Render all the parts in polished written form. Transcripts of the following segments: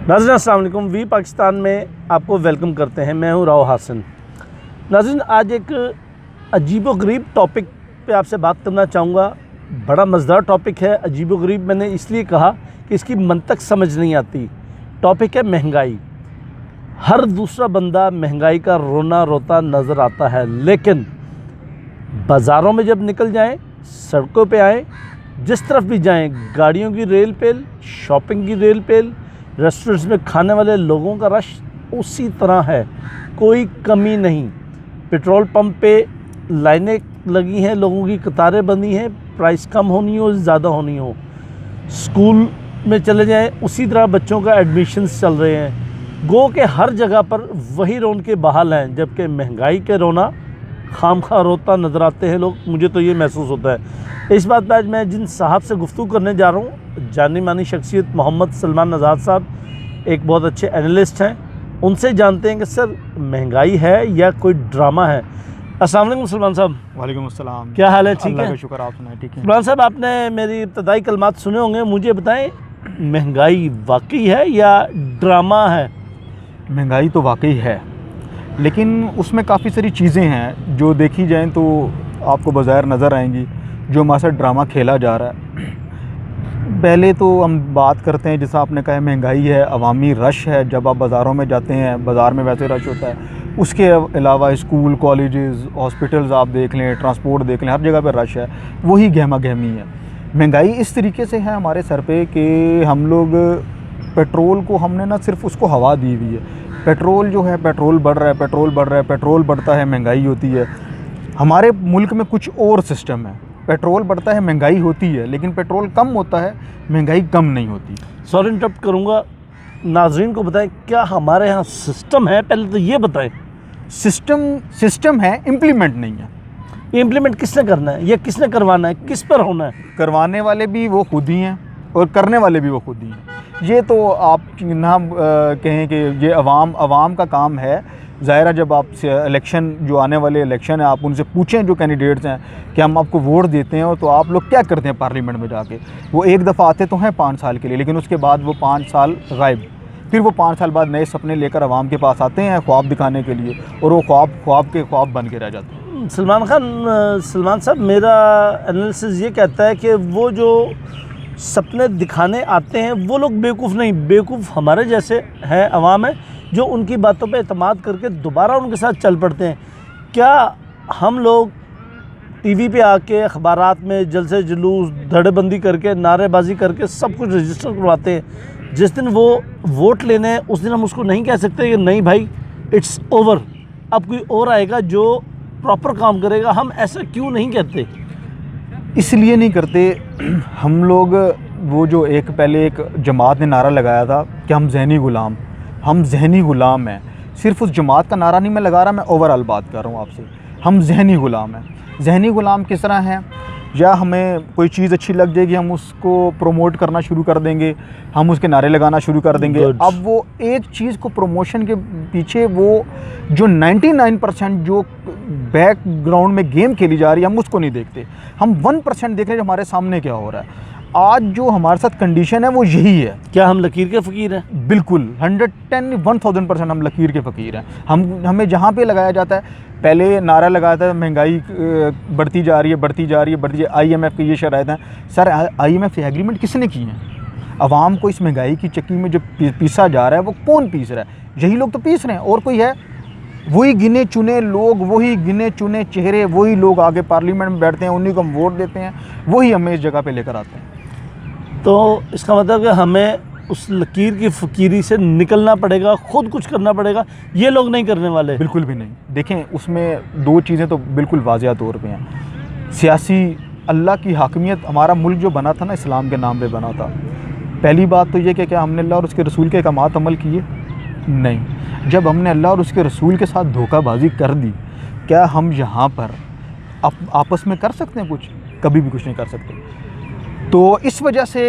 ناظرین السلام علیکم، وی پاکستان میں آپ کو ویلکم کرتے ہیں۔ میں ہوں راؤ حسن۔ ناظرین آج ایک عجیب و غریب ٹاپک پہ آپ سے بات کرنا چاہوں گا۔ بڑا مزیدار ٹاپک ہے۔ عجیب و غریب میں نے اس لیے کہا کہ اس کی منطق سمجھ نہیں آتی۔ ٹاپک ہے مہنگائی۔ ہر دوسرا بندہ مہنگائی کا رونا روتا نظر آتا ہے، لیکن بازاروں میں جب نکل جائیں، سڑکوں پہ آئیں، جس طرف بھی جائیں، گاڑیوں کی ریل پیل، شاپنگ کی ریل پیل، ریسٹورنٹس میں کھانے والے لوگوں کا رش اسی طرح ہے، کوئی کمی نہیں۔ پیٹرول پمپ پہ لائنیں لگی ہیں، لوگوں کی قطاریں بندی ہیں، پرائس کم ہونی ہو زیادہ ہونی ہو۔ اسکول میں چلے جائیں، اسی طرح بچوں کا ایڈمیشنز چل رہے ہیں۔ گو کہ ہر جگہ پر وہی رونقیں بحال ہیں، جبکہ مہنگائی کے رونا خام خواہ روتا نظر آتے ہیں لوگ۔ مجھے تو یہ محسوس ہوتا ہے۔ اس بات پہ آج میں جن صاحب سے گفتگو کرنے جا رہا ہوں، جانی مانی شخصیت محمد سلمان آزاد صاحب، ایک بہت اچھے انالسٹ ہیں، ان سے جانتے ہیں کہ سر مہنگائی ہے یا کوئی ڈرامہ ہے۔ السلام علیکم سلمان صاحب۔ وعلیکم السلام۔ کیا حال ہے؟ ٹھیک ہے؟ اللہ کا شکر، آپ سنائیں؟ ٹھیک ہے سلمان صاحب، آپ نے میری ابتدائی کلمات سنے ہوں گے، مجھے بتائیں مہنگائی واقعی ہے یا ڈرامہ ہے؟ مہنگائی تو واقعی ہے، لیکن اس میں کافی ساری چیزیں ہیں جو دیکھی جائیں تو آپ کو بظاہر نظر آئیں گی، جو ہمارے ساتھ ڈرامہ کھیلا جا رہا ہے۔ پہلے تو ہم بات کرتے ہیں، جیسا آپ نے کہا مہنگائی ہے، عوامی رش ہے۔ جب آپ بازاروں میں جاتے ہیں، بازار میں ویسے رش ہوتا ہے، اس کے علاوہ اسکول، کالجز، ہاسپٹلز آپ دیکھ لیں، ٹرانسپورٹ دیکھ لیں، ہر جگہ پہ رش ہے، وہی گہما گہمی ہے۔ مہنگائی اس طریقے سے ہے ہمارے سر پہ کہ ہم لوگ پیٹرول کو، ہم نے نہ صرف اس کو ہوا دی ہوئی ہے۔ پیٹرول جو ہے، پیٹرول بڑھ رہا ہے، پیٹرول بڑھ رہا ہے، پیٹرول بڑھتا ہے مہنگائی ہوتی ہے۔ ہمارے ملک میں کچھ اور سسٹم ہے، پیٹرول بڑھتا ہے مہنگائی ہوتی ہے، لیکن پیٹرول کم ہوتا ہے مہنگائی کم نہیں ہوتی۔ سوری انٹرپٹ کروں گا، ناظرین کو بتائیں کیا ہمارے ہاں سسٹم ہے؟ پہلے تو یہ بتائیں۔ سسٹم ہے، امپلیمنٹ نہیں ہے۔ یہ امپلیمنٹ کس نے کرنا ہے؟ یہ کس نے کروانا ہے؟ کس پر ہونا ہے؟ کروانے والے بھی وہ خود ہی ہیں اور کرنے والے بھی وہ خود ہی ہیں۔ یہ تو آپ نہ کہیں کہ یہ عوام کا کام ہے۔ ظاہر ہے جب آپ سے الیکشن، جو آنے والے الیکشن ہے، آپ ان سے پوچھیں جو کینڈیڈیٹس ہیں کہ ہم آپ کو ووٹ دیتے ہیں تو آپ لوگ کیا کرتے ہیں پارلیمنٹ میں جا کے؟ وہ ایک دفعہ آتے تو ہیں 5 سال کے لیے، لیکن اس کے بعد وہ 5 سال غائب۔ پھر وہ 5 سال بعد نئے سپنے لے کر عوام کے پاس آتے ہیں خواب دکھانے کے لیے، اور وہ خواب بن کے رہ جاتے ہیں۔ سلمان صاحب، میرا انالیسس یہ کہتا ہے کہ وہ جو سپنے دکھانے آتے ہیں وہ لوگ بیوقوف نہیں، بیوقوف ہمارے جیسے ہیں، عوام ہے، جو ان کی باتوں پہ اعتماد کر کے دوبارہ ان کے ساتھ چل پڑتے ہیں۔ کیا ہم لوگ ٹی وی پہ آ کے، اخبارات میں جلسے جلوس، دھڑے بندی کر کے، نعرے بازی کر کے سب کچھ رجسٹر کرواتے ہیں، جس دن وہ ووٹ لینے ہیں اس دن ہم اس کو نہیں کہہ سکتے کہ نہیں بھائی اٹس اوور، اب کوئی اور آئے گا جو پراپر کام کرے گا؟ ہم ایسا کیوں نہیں کہتے؟ اس لیے نہیں کرتے، ہم لوگ وہ جو پہلے ایک جماعت نے نعرہ لگایا تھا کہ ہم ذہنی غلام ہیں۔ صرف اس جماعت کا نعرہ نہیں میں لگا رہا، میں اوورآل بات کر رہا ہوں آپ سے۔ ہم ذہنی غلام ہیں۔ ذہنی غلام کس طرح ہیں؟ یا ہمیں کوئی چیز اچھی لگ جائے گی، ہم اس کو پروموٹ کرنا شروع کر دیں گے، ہم اس کے نعرے لگانا شروع کر دیں گے۔ اب وہ ایک چیز کو پروموشن کے پیچھے وہ جو 99% جو بیک گراؤنڈ میں گیم کھیلی جا رہی ہے، ہم اس کو نہیں دیکھتے۔ ہم 1% دیکھ رہے ہیں جو ہمارے سامنے کیا ہو رہا ہے۔ آج جو ہمارے ساتھ کنڈیشن ہے وہ یہی ہے۔ کیا ہم لکیر کے فقیر ہیں؟ بالکل 110% ہم لکیر کے فقیر ہیں۔ ہمیں جہاں پہ لگایا جاتا ہے، پہلے نعرہ لگایا تھا مہنگائی بڑھتی جا رہی ہے، IMF کی یہ شرائط ہیں۔ سر IMF سے ایگریمنٹ کس نے کی ہیں؟ عوام کو اس مہنگائی کی چکی میں جو پیسا جا رہا ہے وہ کون پیس رہا ہے؟ یہی لوگ تو پیس رہے ہیں، اور کوئی ہے؟ وہی گنے چنے لوگ، وہی گنے چنے چہرے، وہی لوگ آگے پارلیمنٹ میں بیٹھتے ہیں، انہیں کو ہم ووٹ دیتے ہیں، وہی ہمیں اس جگہ پہ لے کر آتے ہیں۔ تو اس کا مطلب کہ ہمیں اس لکیر کی فقیری سے نکلنا پڑے گا، خود کچھ کرنا پڑے گا، یہ لوگ نہیں کرنے والے۔ بالکل بھی نہیں۔ دیکھیں اس میں 2 چیزیں تو بالکل واضح طور پہ ہیں۔ سیاسی اللہ کی حاکمیت، ہمارا ملک جو بنا تھا نا، اسلام کے نام پہ بنا تھا۔ پہلی بات تو یہ کہ کیا ہم نے اللہ اور اس کے رسول کے احکامات عمل کیے؟ نہیں۔ جب ہم نے اللہ اور اس کے رسول کے ساتھ دھوکہ بازی کر دی، کیا ہم یہاں پر آپس میں کر سکتے ہیں کچھ؟ کبھی بھی کچھ نہیں کر سکتے۔ تو اس وجہ سے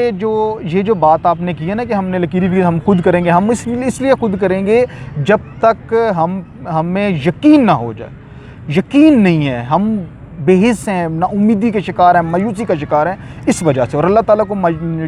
یہ جو بات آپ نے کی ہے نا کہ ہم نے لکیری بھی ہم خود کریں گے، ہم اس لیے خود کریں گے جب تک ہمیں یقین نہ ہو جائے۔ یقین نہیں ہے، ہم بے حس ہیں، نا امیدی کے شکار ہیں، مایوسی کا شکار ہیں اس وجہ سے، اور اللہ تعالیٰ کو